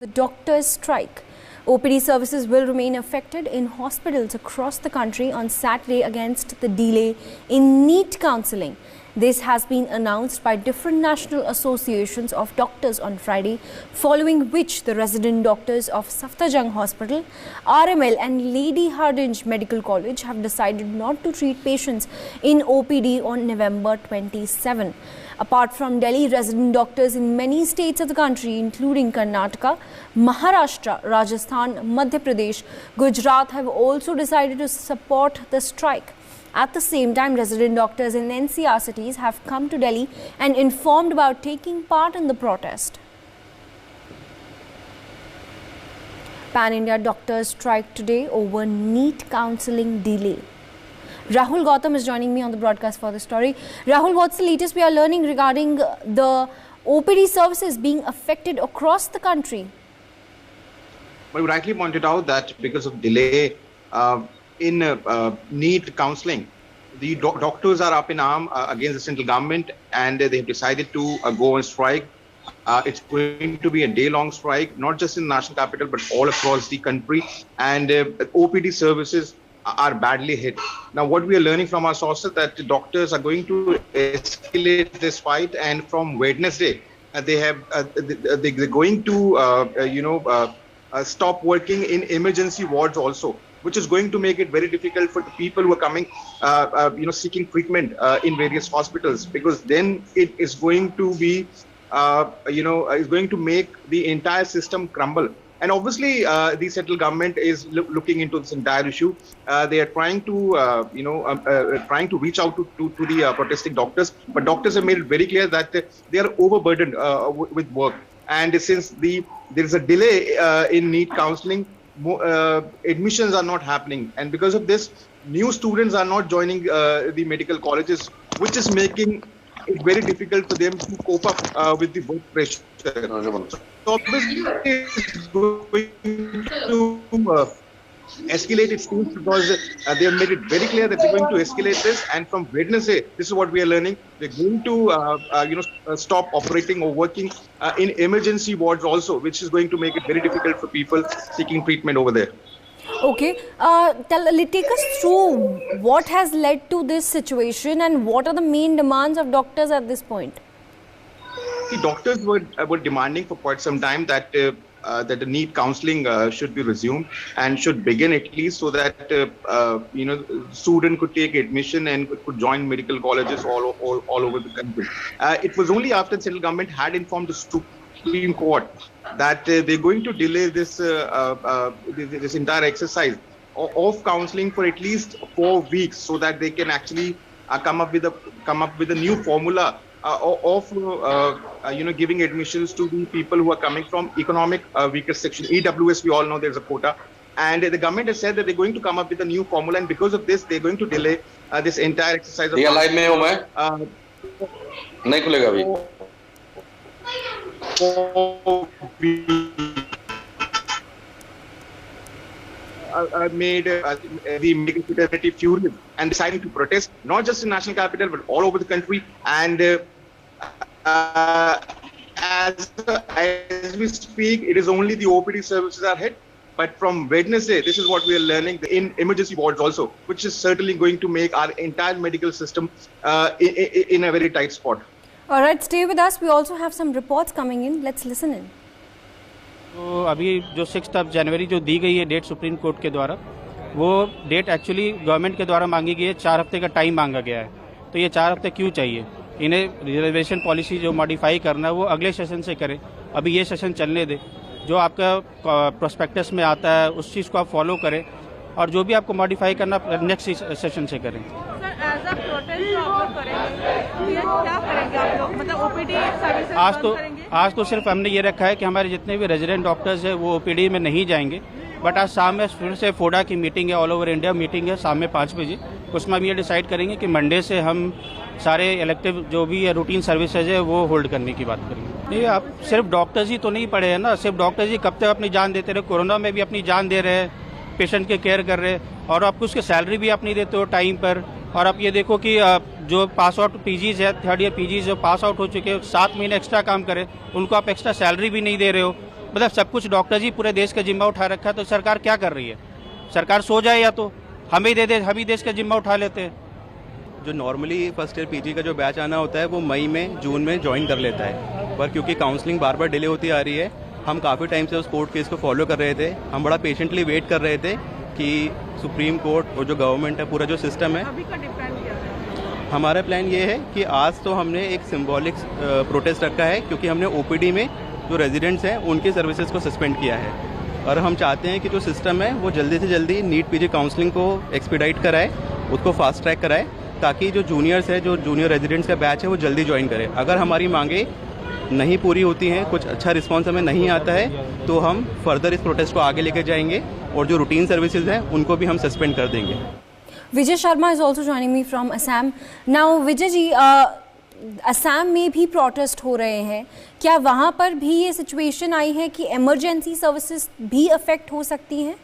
The doctors' strike. OPD services will remain affected in hospitals across the country on Saturday against the delay in NEET counselling. This has been announced by different national associations of doctors on Friday, following which the resident doctors of Safdarjung Hospital, RML and Lady Hardinge Medical College have decided not to treat patients in OPD on November 27. Apart from Delhi, resident doctors in many states of the country, including Karnataka, Maharashtra, Rajasthan, Madhya Pradesh, Gujarat, have also decided to support the strike. At the same time, resident doctors in NCR cities have come to Delhi and informed about taking part in the protest. Pan-India doctors strike today over NEET counselling delay. Rahul Gautam is joining me on the broadcast for the story. Rahul, what's the latest we are learning regarding the OPD services being affected across the country? Well, you rightly pointed out that because of delay in NEET counselling, the doctors are up in arm against the central government, and they have decided to go on strike. It's going to be a day-long strike, not just in the national capital, but all across the country. And OPD services are badly hit. Now, what we are learning from our sources that the doctors are going to escalate this fight, and from Wednesday, they're going to stop working in emergency wards also, which is going to make it very difficult for the people who are coming, seeking treatment in various hospitals, because then it is going to be, is going to make the entire system crumble. And obviously, the central government is looking into this entire issue. They are trying to, reach out to the protesting doctors, but doctors have made it very clear that they are overburdened with work. And since there is a delay in NEET counselling, admissions are not happening, and because of this, new students are not joining the medical colleges, which is making it very difficult for them to cope up with the work pressure. So obviously, it's going to escalate its things, because they have made it very clear that they're going to escalate this. And from Wednesday, this is what we are learning: they're going to stop operating or working in emergency wards also, which is going to make it very difficult for people seeking treatment over there. Okay, take us through what has led to this situation and what are the main demands of doctors at this point. The doctors were demanding for quite some time that the NEET counselling should be resumed and should begin at least, so that student could take admission and could join medical colleges all over the country. It was only after the central government had informed the Supreme Court that they're going to delay this this entire exercise of counselling for at least 4 weeks, so that they can actually come up with a new formula of giving admissions to the people who are coming from economic weaker section, EWS. We all know there's a quota, and the government has said that they're going to come up with a new formula, and because of this, they're going to delay this entire exercise. Line में हूं मैं, नहीं खुलेगा अभी. Made the medical fraternity furious and deciding to protest, not just in national capital, but all over the country. And as we speak, it is only the OPD services are hit. But from Wednesday, this is what we are learning in emergency wards also, which is certainly going to make our entire medical system in a very tight spot. All right, stay with us. We also have some reports coming in. Let's listen in. तो अभी जो 6 जनवरी जो दी गई है date supreme court के द्वारा, वो date actually government के द्वारा मांगी गई है. 4 हफ्ते का टाइम मांगा गया है. तो ये 4 हफ्ते क्यों चाहिए? इन्हें रिजर्वेशन पॉलिसी जो मॉडिफाई करना है वो अगले सेशन से करें. अभी ये सेशन चलने दें. जो आपका प्रोस्पेक्टस में आता है उस चीज़ को आप फॉलो करें, और जो भी आपको मॉडिफाई करना नेक्स्ट सेशन से करें. आज तो सिर्फ हमने ये रखा है कि हमारे जितने भी रेजिडेंट डॉक्टर्स हैं वो ओपीडी में नहीं जाएंगे. बट आज शाम में फिर से फोडा की मीटिंग है, ऑल ओवर इंडिया मीटिंग है शाम में 5 बजे. उसमें हम ये डिसाइड करेंगे कि मंडे से हम सारे इलेक्टिव जो भी रूटीन सर्विसेज है वो होल्ड करने की बात करेंगे. नहीं, आप सिर्फ डॉक्टर्स ही तो नहीं पड़े हैं ना. सिर्फ डॉक्टर्स ही कब तक अपनी जान देते रहे. कोरोना में भी अपनी जान दे रहे हैं, पेशेंट के केयर कर रहे हैं, और आपको उसकी सैलरी भी आप नहीं देते हो टाइम पर. और आप ये देखो कि जो पास आउट पीजीज है, 3rd ईयर पीजीज जो पास आउट हो चुके हैं, 7 महीने एक्स्ट्रा काम करें, उनको आप एक्स्ट्रा सैलरी भी नहीं दे रहे हो. मतलब सब कुछ डॉक्टर जी पूरे देश का जिम्मा उठा रखा है, तो सरकार क्या कर रही है? सरकार सो जाए या तो हम ही दे दे, हम ही देश का जिम्मा उठा लेते हैं। जो नॉर्मली फर्स्ट ईयर पीजी का जो बैच आना होता है वो मई में जून में ज्वाइन कर लेता है, पर क्योंकि काउंसलिंग बार बार डिले होती आ रही है, हम काफ़ी टाइम से उस कोर्ट केस को फॉलो कर रहे थे। हम बड़ा पेशेंटली वेट कर रहे थे कि सुप्रीम कोर्ट और जो गवर्नमेंट है, पूरा जो सिस्टम है। अभी का डिफरेंट क्या है? हमारा प्लान ये है कि आज तो हमने एक सिंबॉलिक प्रोटेस्ट रखा है, क्योंकि हमने ओपीडी में जो रेजिडेंट्स हैं उनकी सर्विसेज को सस्पेंड किया है, और हम चाहते हैं कि जो सिस्टम है वो जल्दी से जल्दी नीट पीजी काउंसलिंग को एक्सपीडाइट कराए, उसको फास्ट ट्रैक कराए, ताकि जो जूनियर्स है, जो जूनियर रेजिडेंट्स का बैच है, वो जल्दी ज्वाइन करें। अगर हमारी मांगे नहीं पूरी होती हैं, कुछ अच्छा रिस्पांस हमें नहीं आता है, तो हम फर्दर इस प्रोटेस्ट को आगे लेकर जाएंगे और जो रूटीन सर्विसेज हैं उनको भी हम सस्पेंड कर देंगे। Vijay Sharma is also joining me from Assam. Now Vijay ji, Assam में भी प्रोटेस्ट हो रहे हैं, क्या वहाँ पर भी ये सिचुएशन आई है कि इमरजेंसी सर्विसेज भी अफेक्ट हो सकती हैं?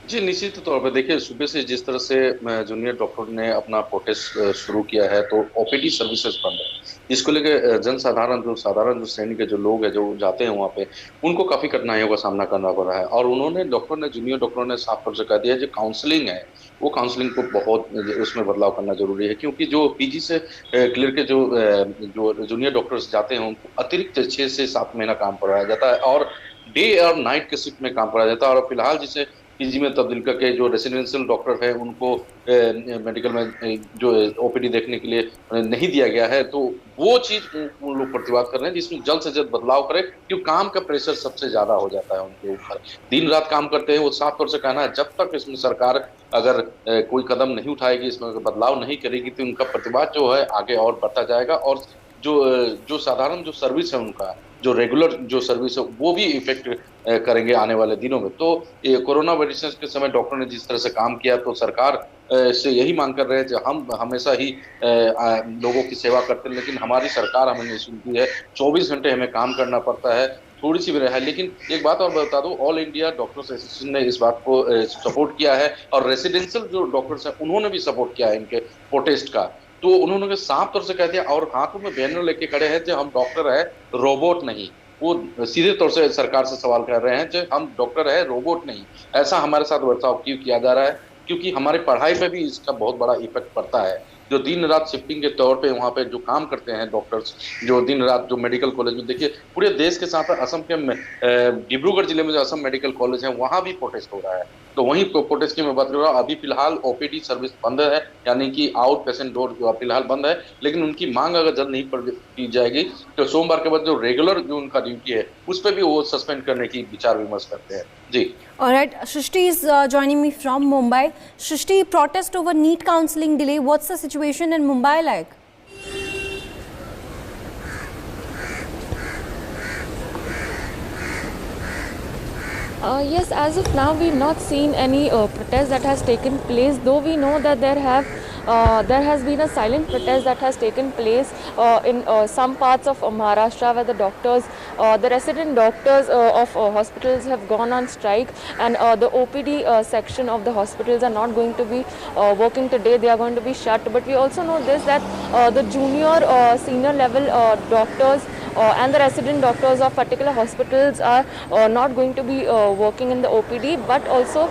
जी निश्चित तौर पर देखिए, सुबह से जिस तरह से जूनियर डॉक्टर ने अपना प्रोटेस्ट शुरू किया है, तो ओपीडी सर्विसेज बंद है। इसको लेकर जनसाधारण जो श्रेणी के जो लोग हैं जो जाते हैं वहाँ पे, उनको काफ़ी कठिनाइयों का सामना करना पड़ रहा है। और उन्होंने जूनियर डॉक्टरों ने साफ तौर से कह दिया जो काउंसलिंग है वो काउंसलिंग को बहुत उसमें बदलाव करना जरूरी है, क्योंकि जो पीजी से क्लियर के जो जूनियर डॉक्टर्स जाते हैं उनको अतिरिक्त 6 से 7 महीना काम कराया जाता है, और डे और नाइट के शिफ्ट में काम कराया जाता है। और फिलहाल जिसे पीजी में तब्दील करके जो रेसिडेंशियल डॉक्टर है उनको मेडिकल में जो ओपीडी देखने के लिए नहीं दिया गया है, तो वो चीज़ उन लोग प्रतिवाद कर रहे हैं जिसमें जल्द से जल्द बदलाव करें, क्योंकि काम का प्रेशर सबसे ज़्यादा हो जाता है उनके ऊपर। दिन रात काम करते हैं, वो साफ तौर से कहना है जब तक इसमें सरकार अगर कोई कदम नहीं उठाएगी, इसमें बदलाव नहीं करेगी, तो उनका प्रतिवाद जो है आगे और बढ़ता जाएगा। और जो साधारण जो सर्विस है उनका, जो रेगुलर जो सर्विस है, वो भी इफेक्ट करेंगे आने वाले दिनों में। तो कोरोना वायरस के समय डॉक्टर ने जिस तरह से काम किया, तो सरकार से यही मांग कर रहे हैं कि हम हमेशा ही लोगों की सेवा करते हैं, लेकिन हमारी सरकार हमें नहीं सुनती है। 24 घंटे हमें काम करना पड़ता है, थोड़ी सी भी है। लेकिन एक बात और बता दूं, ऑल इंडिया डॉक्टर्स एसोसिएशन ने इस बात को सपोर्ट किया है, और रेसिडेंशियल जो डॉक्टर्स हैं उन्होंने भी सपोर्ट किया है इनके प्रोटेस्ट का। तो उन्होंने साफ तौर से कह दिया और हाथों में बैनर लेके खड़े हैं कि हम डॉक्टर है, रोबोट नहीं। वो सीधे तौर से सरकार से सवाल कर रहे हैं कि हम डॉक्टर है, रोबोट नहीं। ऐसा हमारे साथ बर्ताव क्यों किया जा रहा है? क्योंकि हमारी पढ़ाई पे भी इसका बहुत बड़ा इफेक्ट पड़ता है। जो दिन रात शिफ्टिंग के तौर पे वहाँ पे जो काम करते हैं डॉक्टर्स, जो दिन रात जो मेडिकल कॉलेज में, देखिए पूरे देश के साथ असम के डिब्रूगढ़ जिले में जो असम मेडिकल कॉलेज है वहाँ भी प्रोटेस्ट हो रहा है। तो वहीं प्रोटेस्ट की मैं बात कर रहा हूँ। अभी फिलहाल ओपीडी सर्विस बंद है, यानी कि आउट पेशेंट डोर जो फिलहाल बंद है, लेकिन उनकी मांग अगर जल्द नहीं की जाएगी तो सोमवार के बाद जो रेगुलर जो उनका ड्यूटी है उस पर भी वो सस्पेंड करने की विचार विमर्श करते हैं। जी। Alright, Shrishti is joining me from Mumbai. Shrishti, protest over NEET counselling delay. What's the situation in Mumbai like? Yes, as of now we've not seen any protest that has taken place, though we know that there has been a silent protest that has taken place in some parts of Maharashtra, where the doctors, the resident doctors of hospitals have gone on strike, and the OPD section of the hospitals are not going to be working today. They are going to be shut. But we also know this, that the junior senior level doctors and the resident doctors of particular hospitals are not going to be working in the OPD, but also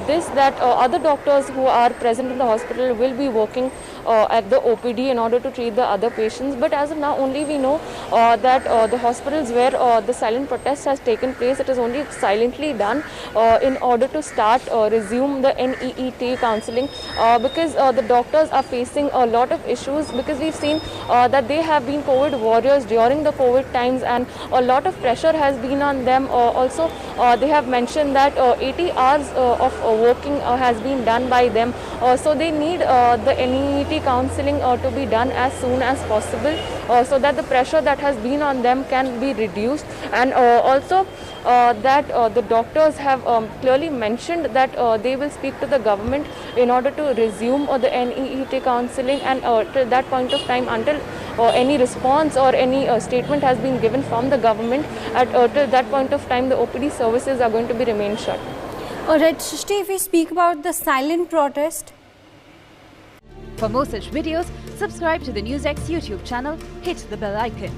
this, that other doctors who are present in the hospital will be working at the OPD in order to treat the other patients. But as of now only we know that the hospitals where the silent protest has taken place, it is only silently done in order to start resume the NEET counselling, because the doctors are facing a lot of issues, because we've seen that they have been COVID warriors during the COVID times, and a lot of pressure has been on them. Also they have mentioned that 80 hours of working has been done by them, so they need the NEET counselling to be done as soon as possible, so that the pressure that has been on them can be reduced. And also that the doctors have clearly mentioned that they will speak to the government in order to resume the NEET counselling, and till that point of time, until any response or any statement has been given from the government, till that point of time the OPD services are going to be remain shut. Alright, Shrishti, if we speak about the silent protest. For more such videos, subscribe to the NewsX YouTube channel, hit the bell icon.